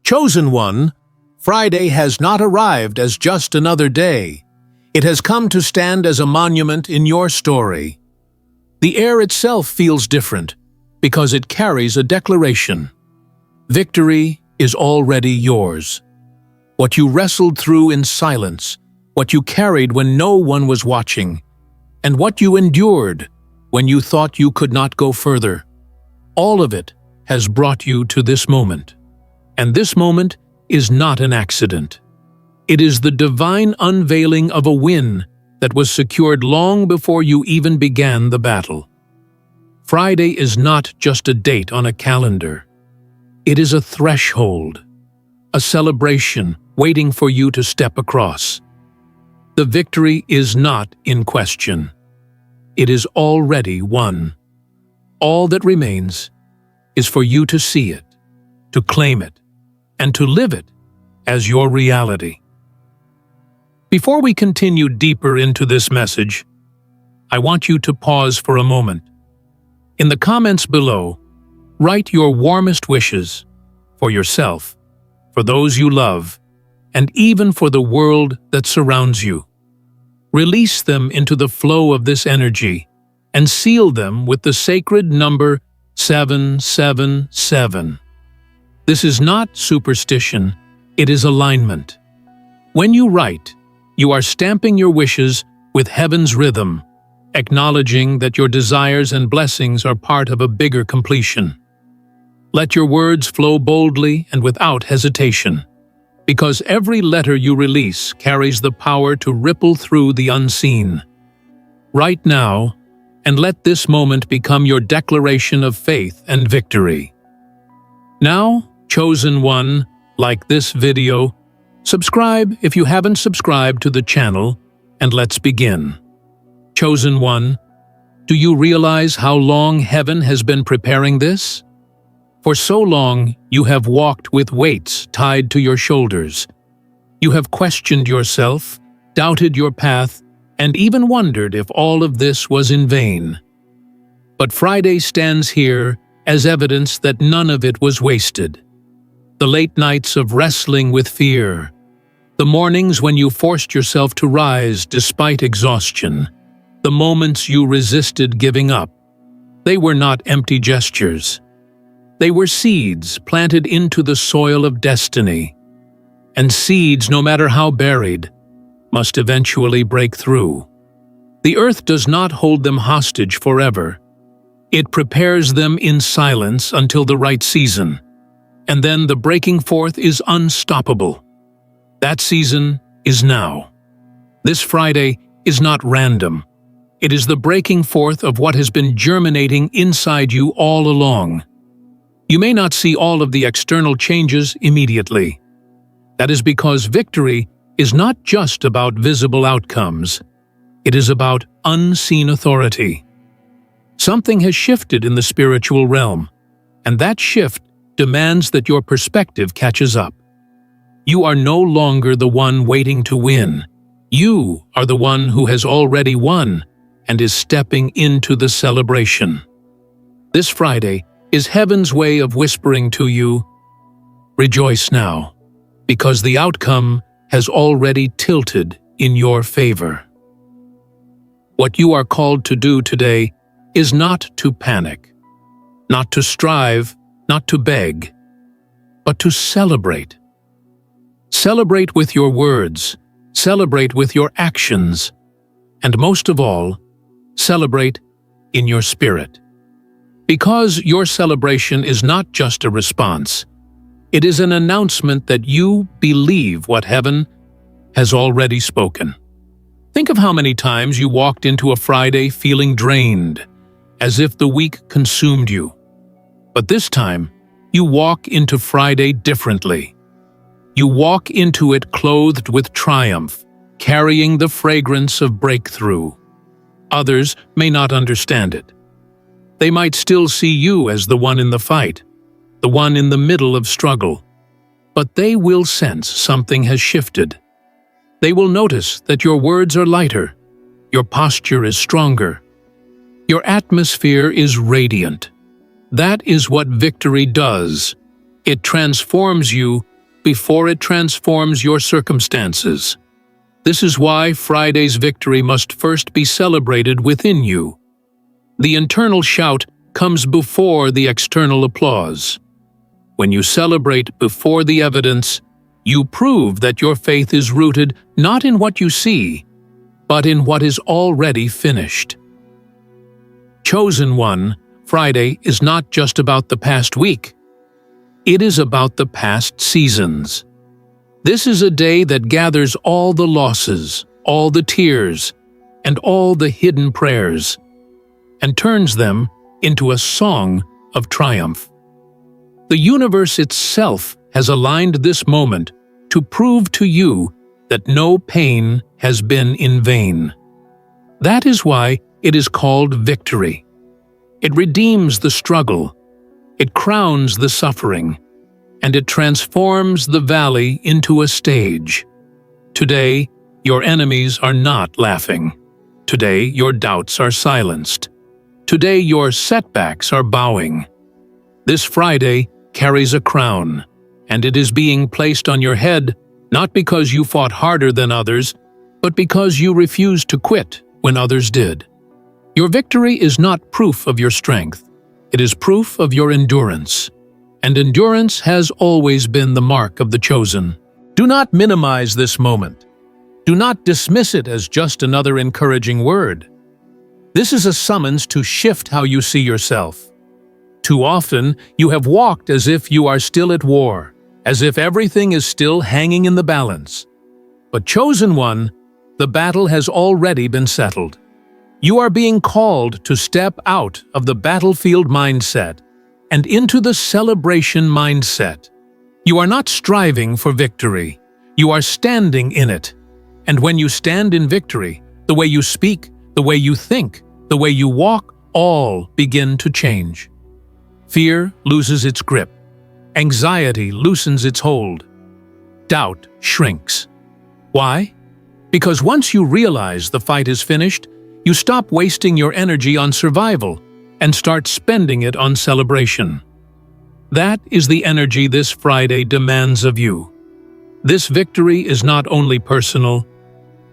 Chosen one, Friday has not arrived as just another day. It has come to stand as a monument in your story. The air itself feels different because it carries a declaration. Victory is already yours. What you wrestled through in silence, what you carried when no one was watching, and what you endured when you thought you could not go further, all of it has brought you to this moment. And this moment is not an accident. It is the divine unveiling of a win that was secured long before you even began the battle. Friday is not just a date on a calendar. It is a threshold, a celebration waiting for you to step across. The victory is not in question. It is already won. All that remains is for you to see it, to claim it, and to live it as your reality. Before we continue deeper into this message, I want you to pause for a moment. In the comments below, write your warmest wishes for yourself, for those you love, and even for the world that surrounds you. Release them into the flow of this energy and seal them with the sacred number 777. This is not superstition, it is alignment. When you write, you are stamping your wishes with heaven's rhythm, acknowledging that your desires and blessings are part of a bigger completion. Let your words flow boldly and without hesitation, because every letter you release carries the power to ripple through the unseen. Write now, and let this moment become your declaration of faith and victory. Now, chosen one, like this video, subscribe if you haven't subscribed to the channel, and let's begin. Chosen one, do you realize how long heaven has been preparing this? For so long, you have walked with weights tied to your shoulders. You have questioned yourself, doubted your path, and even wondered if all of this was in vain. But Friday stands here as evidence that none of it was wasted. The late nights of wrestling with fear, the mornings when you forced yourself to rise despite exhaustion, the moments you resisted giving up, they were not empty gestures. They were seeds planted into the soil of destiny. And seeds, no matter how buried, must eventually break through. The earth does not hold them hostage forever. It prepares them in silence until the right season. And then the breaking forth is unstoppable. That season is now. This Friday is not random. It is the breaking forth of what has been germinating inside you all along. You may not see all of the external changes immediately. That is because victory is not just about visible outcomes. It is about unseen authority. Something has shifted in the spiritual realm, and that shift demands that your perspective catches up. You are no longer the one waiting to win. You are the one who has already won and is stepping into the celebration. This Friday is heaven's way of whispering to you, rejoice now, because the outcome has already tilted in your favor. What you are called to do today is not to panic, not to strive, not to beg, but to celebrate. Celebrate with your words, celebrate with your actions, and most of all, celebrate in your spirit. Because your celebration is not just a response, it is an announcement that you believe what heaven has already spoken. Think of how many times you walked into a Friday feeling drained, as if the week consumed you. But this time, you walk into Friday differently. You walk into it clothed with triumph, carrying the fragrance of breakthrough. Others may not understand it. They might still see you as the one in the fight, the one in the middle of struggle. But they will sense something has shifted. They will notice that your words are lighter, your posture is stronger, your atmosphere is radiant. That is what victory does. It transforms you before it transforms your circumstances. This is why Friday's victory must first be celebrated within you. The internal shout comes before the external applause. When you celebrate before the evidence, you prove that your faith is rooted not in what you see, but in what is already finished. Chosen one, Friday is not just about the past week. It is about the past seasons. This is a day that gathers all the losses, all the tears, and all the hidden prayers, and turns them into a song of triumph. The universe itself has aligned this moment to prove to you that no pain has been in vain. That is why it is called victory. It redeems the struggle, it crowns the suffering, and it transforms the valley into a stage. Today, your enemies are not laughing. Today, your doubts are silenced. Today, your setbacks are bowing. This Friday carries a crown, and it is being placed on your head not because you fought harder than others, but because you refused to quit when others did. Your victory is not proof of your strength. It is proof of your endurance. And endurance has always been the mark of the chosen. Do not minimize this moment. Do not dismiss it as just another encouraging word. This is a summons to shift how you see yourself. Too often, you have walked as if you are still at war, as if everything is still hanging in the balance. But chosen one, the battle has already been settled. You are being called to step out of the battlefield mindset and into the celebration mindset. You are not striving for victory. You are standing in it. And when you stand in victory, the way you speak, the way you think, the way you walk, all begin to change. Fear loses its grip. Anxiety loosens its hold. Doubt shrinks. Why? Because once you realize the fight is finished, you stop wasting your energy on survival and start spending it on celebration. That is the energy this Friday demands of you. This victory is not only personal,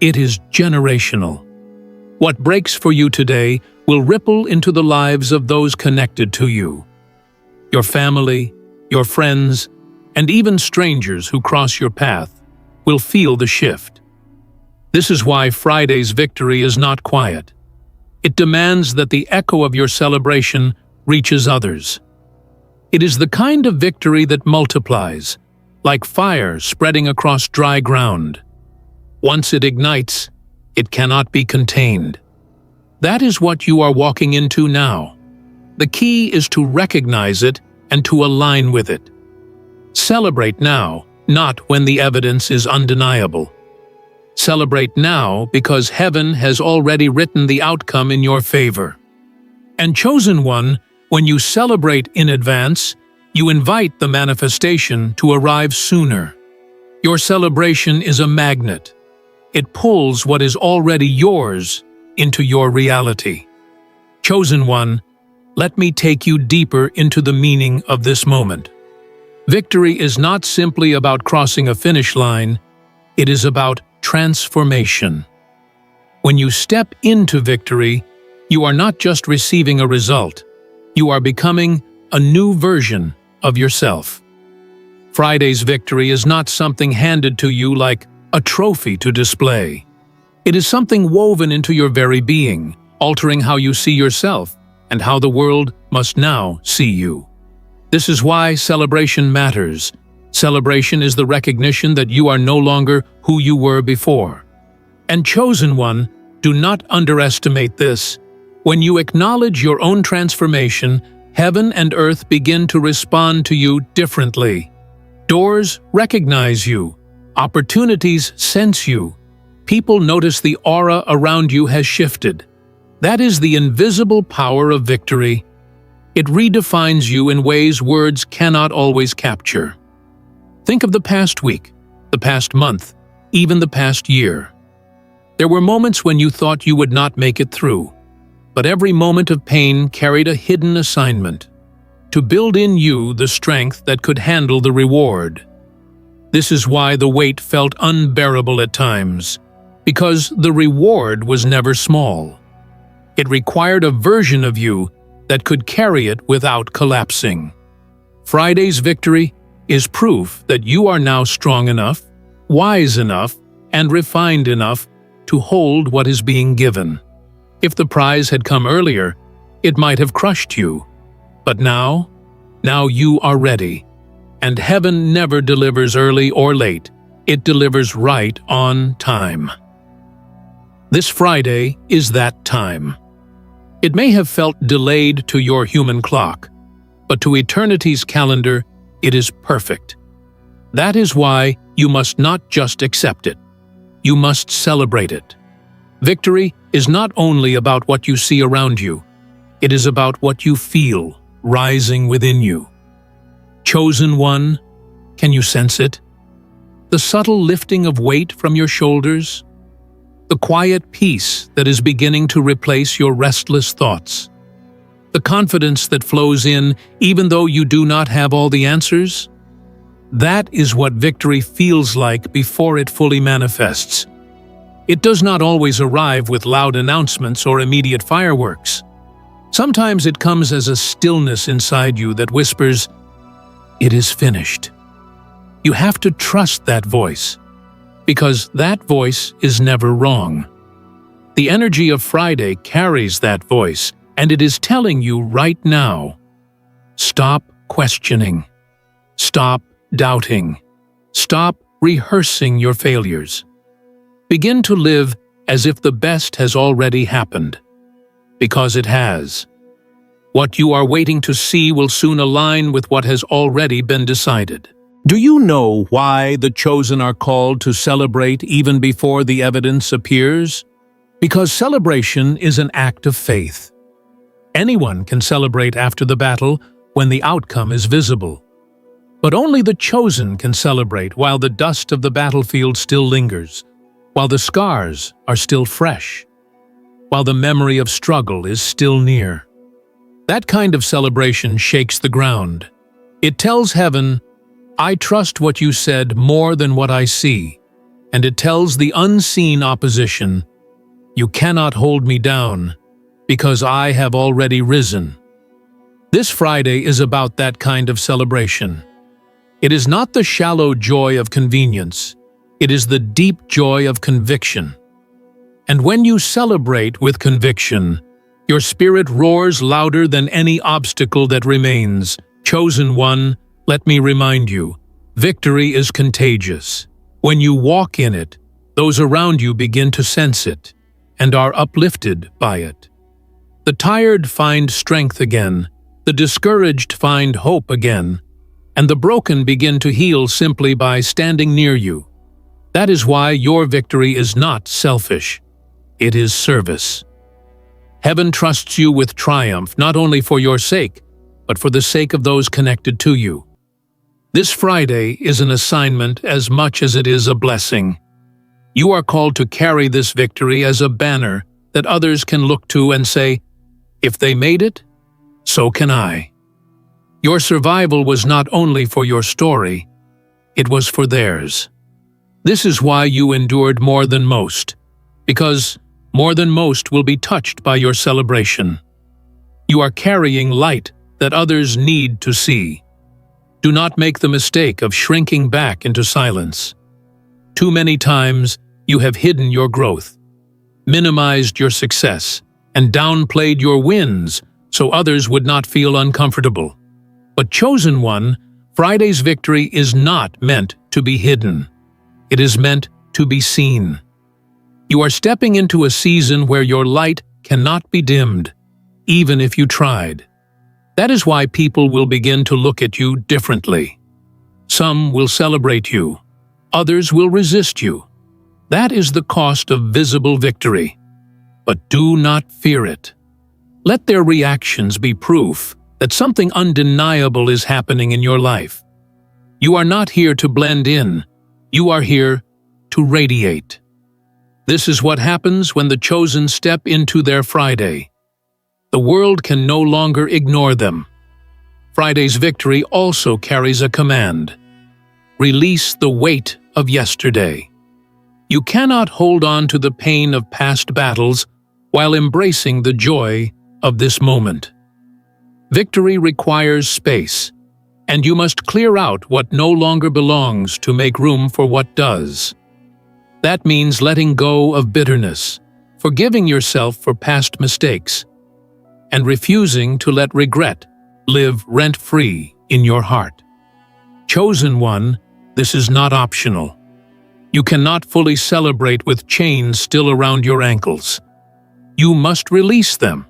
it is generational. What breaks for you today will ripple into the lives of those connected to you. Your family, your friends, and even strangers who cross your path will feel the shift. This is why Friday's victory is not quiet. It demands that the echo of your celebration reaches others. It is the kind of victory that multiplies, like fire spreading across dry ground. Once it ignites, it cannot be contained. That is what you are walking into now. The key is to recognize it and to align with it. Celebrate now, not when the evidence is undeniable. Celebrate now because heaven has already written the outcome in your favor. And chosen one, when you celebrate in advance, you invite the manifestation to arrive sooner. Your celebration is a magnet. It pulls what is already yours into your reality. Chosen one, let me take you deeper into the meaning of this moment. Victory is not simply about crossing a finish line, it is about transformation. When you step into victory, you are not just receiving a result, you are becoming a new version of yourself. Friday's victory is not something handed to you like a trophy to display. It is something woven into your very being, altering how you see yourself and how the world must now see you. This is why celebration matters. Celebration is the recognition that you are no longer who you were before. And chosen one, do not underestimate this. When you acknowledge your own transformation, heaven and earth begin to respond to you differently. Doors recognize you. Opportunities sense you. People notice the aura around you has shifted. That is the invisible power of victory. It redefines you in ways words cannot always capture. Think of the past week, the past month, even the past year. There were moments when you thought you would not make it through, but every moment of pain carried a hidden assignment, to build in you the strength that could handle the reward. This is why the weight felt unbearable at times, because the reward was never small. It required a version of you that could carry it without collapsing. Friday's victory is proof that you are now strong enough, wise enough, and refined enough to hold what is being given. If the prize had come earlier, it might have crushed you. But now you are ready. And heaven never delivers early or late. It delivers right on time. This Friday is that time. It may have felt delayed to your human clock, but to eternity's calendar, it is perfect. That is why you must not just accept it. You must celebrate it. Victory is not only about what you see around you. It is about what you feel rising within you. Chosen one, can you sense it? The subtle lifting of weight from your shoulders? The quiet peace that is beginning to replace your restless thoughts? The confidence that flows in even though you do not have all the answers? That is what victory feels like before it fully manifests. It does not always arrive with loud announcements or immediate fireworks. Sometimes it comes as a stillness inside you that whispers, "It is finished." You have to trust that voice, because that voice is never wrong. The energy of Friday carries that voice, and it is telling you right now, stop questioning, stop doubting, stop rehearsing your failures. Begin to live as if the best has already happened, because it has. What you are waiting to see will soon align with what has already been decided. Do you know why the chosen are called to celebrate even before the evidence appears? Because celebration is an act of faith. Anyone can celebrate after the battle when the outcome is visible. But only the chosen can celebrate while the dust of the battlefield still lingers, while the scars are still fresh, while the memory of struggle is still near. That kind of celebration shakes the ground. It tells heaven, "I trust what you said more than what I see," and it tells the unseen opposition, "You cannot hold me down, because I have already risen." This Friday is about that kind of celebration. It is not the shallow joy of convenience. It is the deep joy of conviction. And when you celebrate with conviction, your spirit roars louder than any obstacle that remains. Chosen one, let me remind you, victory is contagious. When you walk in it, those around you begin to sense it and are uplifted by it. The tired find strength again, the discouraged find hope again, and the broken begin to heal simply by standing near you. That is why your victory is not selfish. It is service. Heaven trusts you with triumph not only for your sake, but for the sake of those connected to you. This Friday is an assignment as much as it is a blessing. You are called to carry this victory as a banner that others can look to and say, "If they made it, so can I." Your survival was not only for your story, it was for theirs. This is why you endured more than most, because more than most will be touched by your celebration. You are carrying light that others need to see. Do not make the mistake of shrinking back into silence. Too many times you have hidden your growth, minimized your success, and downplayed your wins so others would not feel uncomfortable. But chosen one, Friday's victory is not meant to be hidden. It is meant to be seen. You are stepping into a season where your light cannot be dimmed, even if you tried. That is why people will begin to look at you differently. Some will celebrate you. Others will resist you. That is the cost of visible victory. But do not fear it. Let their reactions be proof that something undeniable is happening in your life. You are not here to blend in. You are here to radiate. This is what happens when the chosen step into their Friday. The world can no longer ignore them. Friday's victory also carries a command. Release the weight of yesterday. You cannot hold on to the pain of past battles while embracing the joy of this moment. Victory requires space, and you must clear out what no longer belongs to make room for what does. That means letting go of bitterness, forgiving yourself for past mistakes, and refusing to let regret live rent-free in your heart. Chosen one, this is not optional. You cannot fully celebrate with chains still around your ankles. You must release them,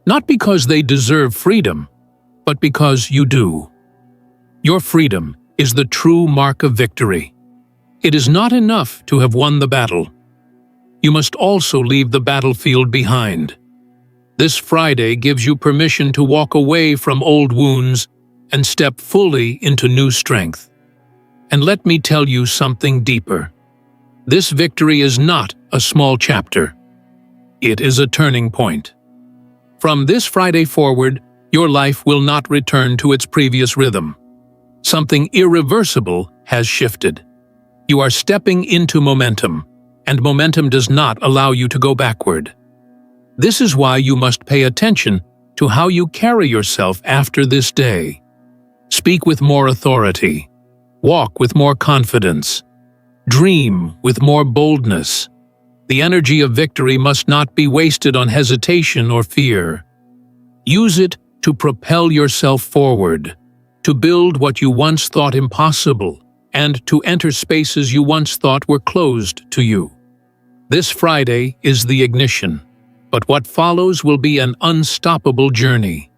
not because they deserve freedom, but because you do. Your freedom is the true mark of victory. It is not enough to have won the battle. You must also leave the battlefield behind. This Friday gives you permission to walk away from old wounds and step fully into new strength. And let me tell you something deeper. This victory is not a small chapter. It is a turning point. From this Friday forward, your life will not return to its previous rhythm. Something irreversible has shifted. You are stepping into momentum, and momentum does not allow you to go backward. This is why you must pay attention to how you carry yourself after this day. Speak with more authority. Walk with more confidence. Dream with more boldness. The energy of victory must not be wasted on hesitation or fear. Use it to propel yourself forward, to build what you once thought impossible, and to enter spaces you once thought were closed to you. This Friday is the ignition, but what follows will be an unstoppable journey.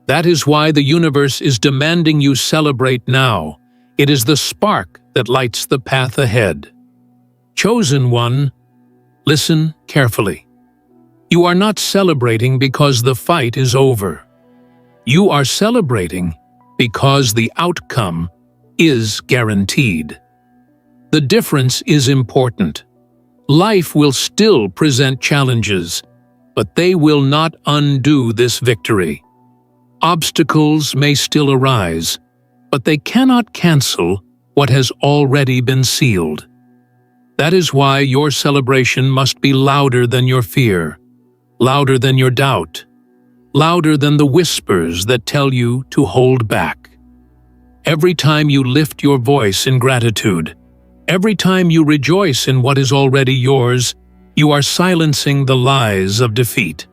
That is why the universe is demanding you celebrate now. It is the spark that lights the path ahead. Chosen one, listen carefully. You are not celebrating because the fight is over. You are celebrating because the outcome is guaranteed. The difference is important. Life will still present challenges, but they will not undo this victory. Obstacles may still arise, but they cannot cancel what has already been sealed. That is why your celebration must be louder than your fear, louder than your doubt, louder than the whispers that tell you to hold back. Every time you lift your voice in gratitude, every time you rejoice in what is already yours, you are silencing the lies of defeat.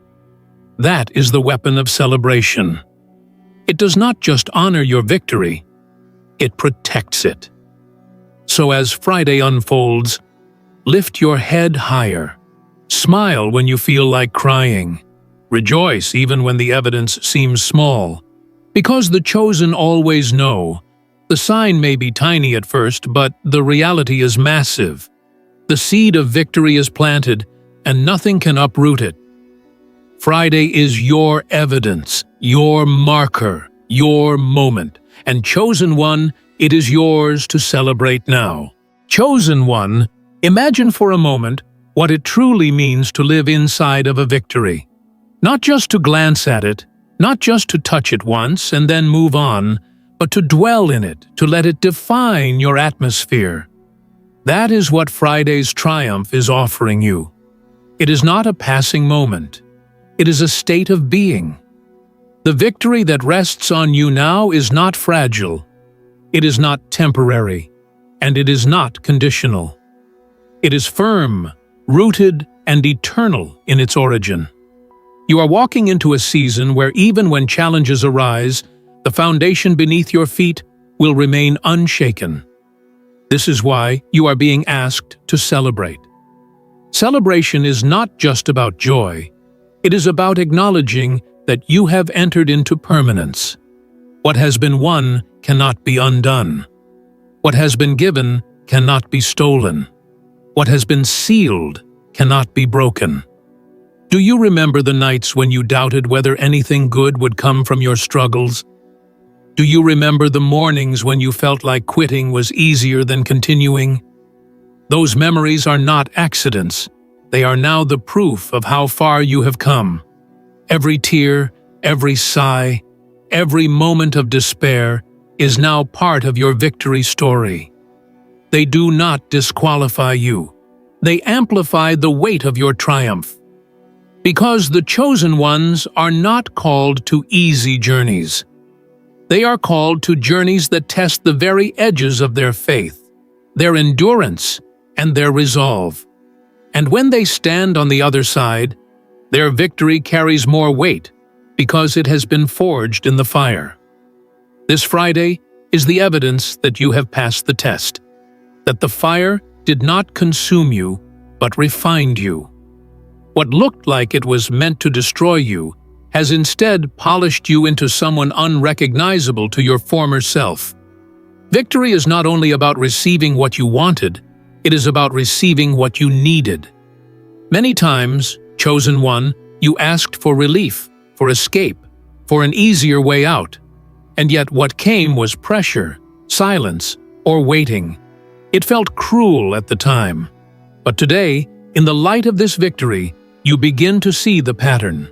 That is the weapon of celebration. It does not just honor your victory, it protects it. So as Friday unfolds, lift your head higher. Smile when you feel like crying. Rejoice even when the evidence seems small. Because the chosen always know, the sign may be tiny at first, but the reality is massive. The seed of victory is planted, and nothing can uproot it. Friday is your evidence, your marker, your moment. And chosen one, it is yours to celebrate now. Chosen one, imagine for a moment what it truly means to live inside of a victory. Not just to glance at it, not just to touch it once and then move on, but to dwell in it, to let it define your atmosphere. That is what Friday's triumph is offering you. It is not a passing moment. It is a state of being. The victory that rests on you now is not fragile. It is not temporary, and it is not conditional. It is firm, rooted, and eternal in its origin. You are walking into a season where even when challenges arise, the foundation beneath your feet will remain unshaken. This is why you are being asked to celebrate. Celebration is not just about joy. It is about acknowledging that you have entered into permanence. What has been won cannot be undone. What has been given cannot be stolen. What has been sealed cannot be broken. Do you remember the nights when you doubted whether anything good would come from your struggles? Do you remember the mornings when you felt like quitting was easier than continuing? Those memories are not accidents. They are now the proof of how far you have come. Every tear, every sigh, every moment of despair is now part of your victory story. they do not disqualify you. They amplify the weight of your triumph. Because the chosen ones are not called to easy journeys. They are called to journeys that test the very edges of their faith, their endurance, and their resolve. And when they stand on the other side, their victory carries more weight because it has been forged in the fire. This Friday is the evidence that you have passed the test, that the fire did not consume you, but refined you. What looked like it was meant to destroy you has instead polished you into someone unrecognizable to your former self. Victory is not only about receiving what you wanted, it is about receiving what you needed. Many times, chosen one, you asked for relief, for escape, for an easier way out. And yet what came was pressure, silence, or waiting. It felt cruel at the time. But today, in the light of this victory, you begin to see the pattern.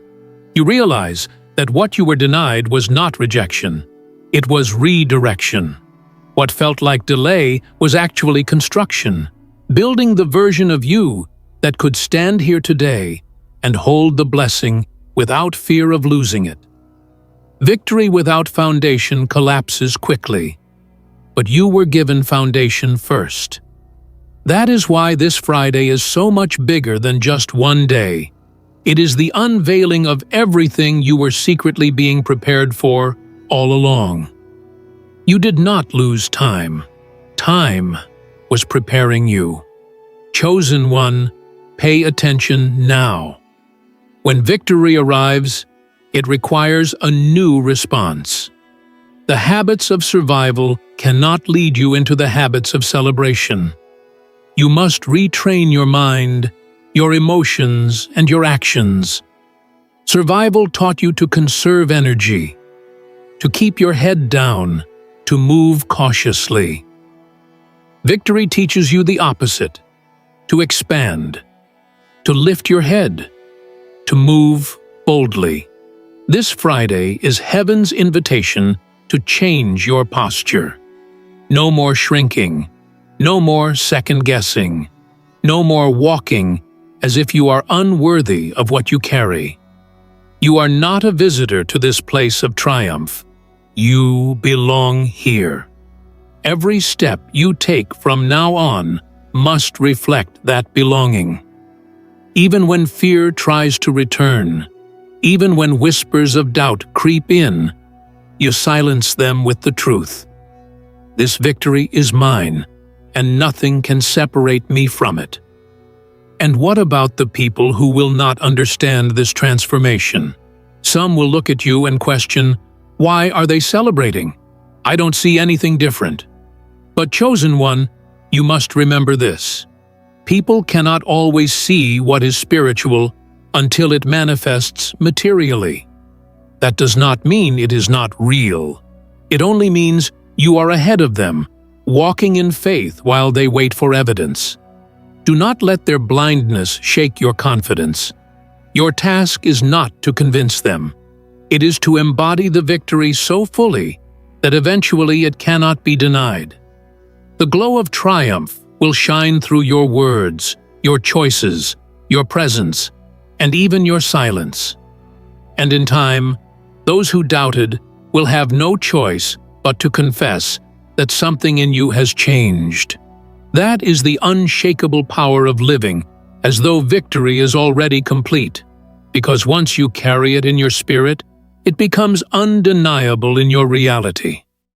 You realize that what you were denied was not rejection. It was redirection. What felt like delay was actually construction, building the version of you that could stand here today and hold the blessing without fear of losing it. Victory without foundation collapses quickly, but you were given foundation first. That is why this Friday is so much bigger than just one day. It is the unveiling of everything you were secretly being prepared for all along. You did not lose time. Time was preparing you. Chosen one, pay attention now. When victory arrives, it requires a new response. The habits of survival cannot lead you into the habits of celebration. You must retrain your mind, your emotions, and your actions. Survival taught you to conserve energy, to keep your head down, to move cautiously. Victory teaches you the opposite, to expand, to lift your head, to move boldly. This Friday is heaven's invitation to change your posture. No more shrinking, no more second-guessing, no more walking as if you are unworthy of what you carry. You are not a visitor to this place of triumph. You belong here. Every step you take from now on must reflect that belonging. Even when fear tries to return, even when whispers of doubt creep in, you silence them with the truth. This victory is mine, and nothing can separate me from it. And what about the people who will not understand this transformation? Some will look at you and question, why are they celebrating? I don't see anything different. But chosen one, you must remember this. People cannot always see what is spiritual until it manifests materially. That does not mean it is not real. It only means you are ahead of them, walking in faith while they wait for evidence. Do not let their blindness shake your confidence. Your task is not to convince them. It is to embody the victory so fully that eventually it cannot be denied. The glow of triumph will shine through your words, your choices, your presence, and even your silence. And in time, those who doubted will have no choice but to confess that something in you has changed. That is the unshakable power of living, as though victory is already complete, because once you carry it in your spirit, it becomes undeniable in your reality.